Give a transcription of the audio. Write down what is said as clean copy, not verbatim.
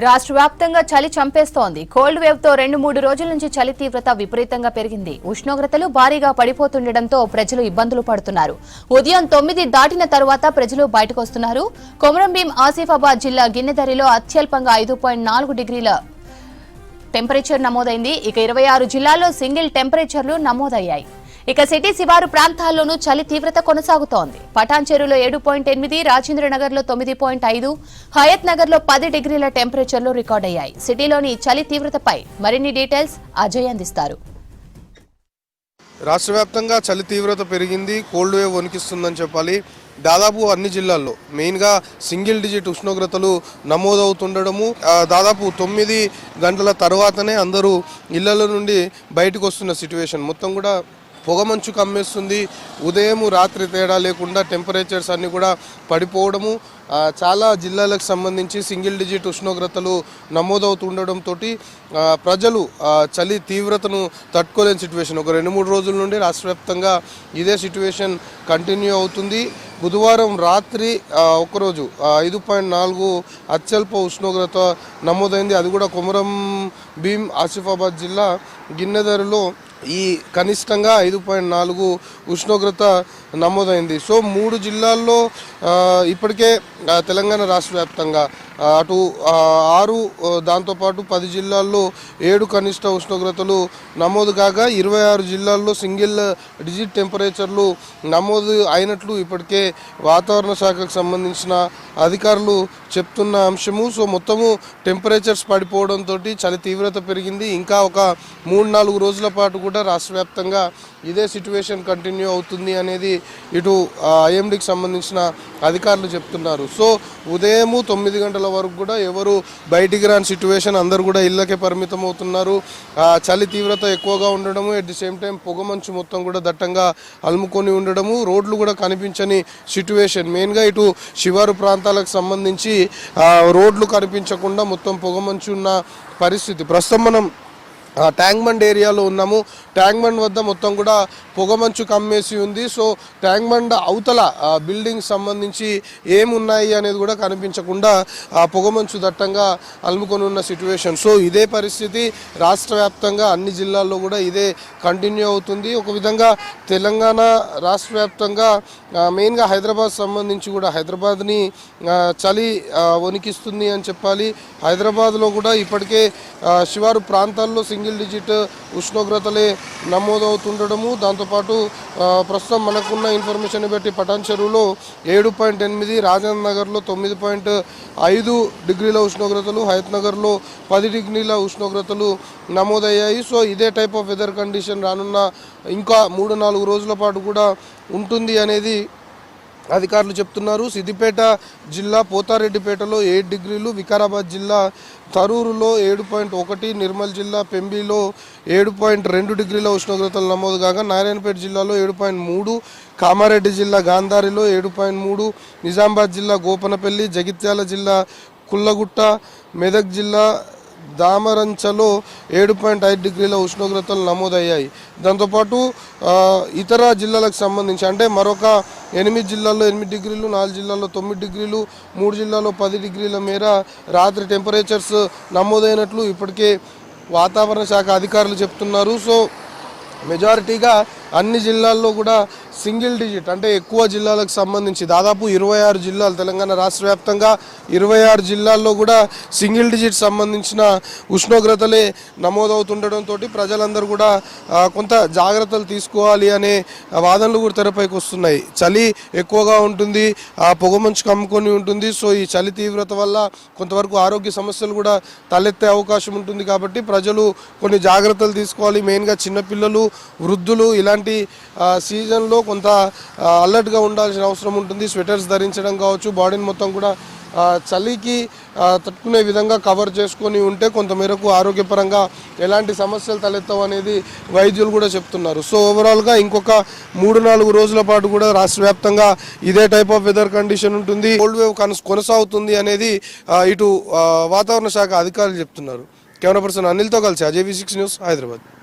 రాష్ట్ర వ్యాప్తంగా చలి చంపేస్తోంది. కోల్డ్ వేవ్ తో 2-3 రోజుల నుంచి చలి తీవ్రత విపరీతంగా పెరిగింది. ఉష్ణోగ్రతలు భారీగా పడిపోతుండటంతో ప్రజలు ఇబ్బందులు పడుతున్నారు. ఉదయం 9 దాటిన తరువాత ప్రజలు బయటకు వస్తున్నారు. కొమరంభీం ఆసిఫాబాద్ జిల్లా గిన్నెదరిలో అత్యల్పంగా 5.4 డిగ్రీల టెంపరేచర్ నమోదైంది. ఇక 26 జిల్లాల్లో సింగిల్ టెంపరేచర్లు నమోదయ్యాయి. ఇక సిటీ శివారు ప్రాంతాల్లోనూ చలి తీవ్రత కొనసాగుతోంది. పటాన్చెరులో 7.8, రాజేంద్రనగర్ లో 9.5, హయత్ నగర్ లో 10 డిగ్రీల టెంపరేచర్లు రికార్డయ్యాయి. సిటీలోని చలి తీవ్రతపై మరిన్ని డీటెయిల్స్ అజయ్ అందిస్తారు. రాష్ట్ర వ్యాప్తంగా చలి తీవ్రత పెరిగింది. కోల్డ్ వేవ్ వణికిస్తుందని చెప్పాలి. దాదాపు అన్ని జిల్లాల్లో మెయిన్గా సింగిల్ డిజిట్ ఉష్ణోగ్రతలు నమోదవుతుండడము, దాదాపు 9 గంటల తర్వాతనే అందరూ ఇళ్లలో నుండి బయటకు వస్తున్న సిచ్యువేషన్. మొత్తం కూడా పొగమంచు కమ్మేస్తుంది. ఉదయం రాత్రి తేడా లేకుండా టెంపరేచర్స్ అన్నీ కూడా పడిపోవడము, చాలా జిల్లాలకు సంబంధించి సింగిల్ డిజిట్ ఉష్ణోగ్రతలు నమోదవుతుండడంతో ప్రజలు చలి తీవ్రతను తట్టుకోలేని సిచ్యువేషన్. ఒక 2-3 రోజుల నుండి రాష్ట్ర వ్యాప్తంగా ఇదే సిచ్యువేషన్ కంటిన్యూ అవుతుంది. బుధవారం రాత్రి ఒకరోజు 5.4 అత్యల్ప ఉష్ణోగ్రత నమోదైంది. అది కూడా కొమరంభీం ఆసిఫాబాద్ జిల్లా గిన్నెదరిలో ఈ కనిష్టంగా 5.4 ఉష్ణోగ్రత నమోదైంది. సో 3 జిల్లాల్లో ఇప్పటికే తెలంగాణ రాష్ట్ర వ్యాప్తంగా అటు 6, దాంతోపాటు 10 జిల్లాల్లో 7 కనిష్ట ఉష్ణోగ్రతలు నమోదు కాగా 26 జిల్లాల్లో సింగిల్ డిజిట్ టెంపరేచర్లు నమోదు అయినట్లు ఇప్పటికే వాతావరణ శాఖకు సంబంధించిన అధికారులు చెప్తున్న అంశము. సో మొత్తము టెంపరేచర్స్ పడిపోవడంతో చలి తీవ్రత పెరిగింది. ఇంకా ఒక 3-4 రోజుల పాటు కూడా రాష్ట్ర వ్యాప్తంగా ఇదే సిచ్యువేషన్ కంటిన్యూ అవుతుంది అనేది ఇటు ఐఎండీకి సంబంధించిన అధికారులు చెప్తున్నారు. సో ఉదయం 9 గంటల వరకు కూడా ఎవరు బయటికి రాని సిచ్యువేషన్, అందరూ కూడా ఇళ్ళకే పరిమితం అవుతున్నారు. చలి తీవ్రత ఎక్కువగా ఉండడము, ఎట్ ది సేమ్ టైం పొగమంచు మొత్తం కూడా దట్టంగా అలుముకొని ఉండడము, రోడ్లు కూడా కనిపించని సిచ్యువేషన్. మెయిన్గా ఇటు శివారు ప్రాంతాలకు సంబంధించి రోడ్లు కనిపించకుండా మొత్తం పొగమంచు ఉన్న పరిస్థితి. ప్రస్తుతం మనం ట్యాంక్ బండ్ ఏరియాలో ఉన్నాము. ట్యాంక్ బండ్ వద్ద మొత్తం కూడా పొగమంచు కమ్మేసి ఉంది. సో ట్యాంక్ బండ్ అవతల బిల్డింగ్ సంబంధించి ఏమున్నాయి అనేది కూడా కనిపించకుండా పొగమంచు దట్టంగా అలుముకొని ఉన్న సిచ్యువేషన్. సో ఇదే పరిస్థితి రాష్ట్ర వ్యాప్తంగా అన్ని జిల్లాల్లో కూడా ఇదే కంటిన్యూ అవుతుంది. ఒక విధంగా తెలంగాణ రాష్ట్ర వ్యాప్తంగా మెయిన్గా హైదరాబాద్ సంబంధించి కూడా హైదరాబాద్ని చలి వణికిస్తుంది అని చెప్పాలి. హైదరాబాద్లో కూడా ఇప్పటికే శివారు ప్రాంతాల్లో సింగిల్ డిజిట్ ఉష్ణోగ్రతలే నమోదవుతుండడము, దాంతోపాటు ప్రస్తుతం మనకున్న ఇన్ఫర్మేషన్ బట్టి పటాన్చెరులో 7.8, రాజేంద్ర నగర్లో 9.5 డిగ్రీల ఉష్ణోగ్రతలు, హయత్ నగర్లో 10 డిగ్రీల ఉష్ణోగ్రతలు నమోదయ్యాయి. సో ఇదే టైప్ ఆఫ్ వెదర్ కండిషన్ రానున్న ఇంకా 3-4 రోజుల పాటు కూడా ఉంటుంది అనేది అధికారులు చెప్తున్నారు. సిద్దిపేట జిల్లా పోతారెడ్డిపేటలో 7 డిగ్రీలు, వికారాబాద్ జిల్లా తరూరులో 7.1, నిర్మల్ జిల్లా పెంబిలో 7.2 డిగ్రీల ఉష్ణోగ్రతలు నమోదు కాగా నారాయణపేట జిల్లాలో 7.3, కామారెడ్డి జిల్లా గాంధారిలో 7.3, నిజామాబాద్ జిల్లా గోపనపల్లి, జగిత్యాల జిల్లా కుల్లగుట్ట, మెదక్ జిల్లా దామరంచలో 7.5 డిగ్రీల ఉష్ణోగ్రతలు నమోదయ్యాయి. దాంతోపాటు ఇతర జిల్లాలకు సంబంధించి అంటే మరొక 8 జిల్లాల్లో 8 డిగ్రీలు, 4 జిల్లాల్లో 9 డిగ్రీలు, 3 జిల్లాల్లో 10 డిగ్రీల మేర రాత్రి టెంపరేచర్స్ నమోదైనట్లు ఇప్పటికే వాతావరణ శాఖ అధికారులు చెప్తున్నారు. సో మెజారిటీగా అన్ని జిల్లాల్లో కూడా సింగిల్ డిజిట్ అంటే ఎక్కువ జిల్లాలకు సంబంధించి దాదాపు 26 జిల్లాలు తెలంగాణ రాష్ట్ర వ్యాప్తంగా 26 జిల్లాల్లో కూడా సింగిల్ డిజిట్ సంబంధించిన ఉష్ణోగ్రతలే నమోదవుతుండడంతో ప్రజలందరూ కూడా కొంత జాగ్రత్తలు తీసుకోవాలి అనే వాదనలు కూడా తెరపైకి వస్తున్నాయి. చలి ఎక్కువగా ఉంటుంది, పొగమంచు కమ్ముకొని ఉంటుంది. సో ఈ చలి తీవ్రత వల్ల కొంతవరకు ఆరోగ్య సమస్యలు కూడా తలెత్తే అవకాశం ఉంటుంది. కాబట్టి ప్రజలు కొన్ని జాగ్రత్తలు తీసుకోవాలి. మెయిన్గా చిన్నపిల్లలు, వృద్ధులు ఇలాంటి సీజన్లో కొంత అలర్ట్గా ఉండాల్సిన అవసరం ఉంటుంది. స్వెటర్స్ ధరించడం కావచ్చు, బాడీని మొత్తం కూడా చలికి తట్టుకునే విధంగా కవర్ చేసుకొని ఉంటే కొంతమేరకు ఆరోగ్యపరంగా ఎలాంటి సమస్యలు తలెత్తవు అనేది వైద్యులు కూడా చెప్తున్నారు. సో ఓవరాల్గా ఇంకొక 3-4 రోజుల పాటు కూడా రాష్ట్ర వ్యాప్తంగా ఇదే టైప్ ఆఫ్ వెదర్ కండిషన్ ఉంటుంది. కోల్డ్ వేవ్ కొనసాగుతుంది అనేది ఇటు వాతావరణ శాఖ అధికారులు చెప్తున్నారు. కెమెరా పర్సన్ అనిల్తో కలిసి అజయ్ V6 న్యూస్, హైదరాబాద్.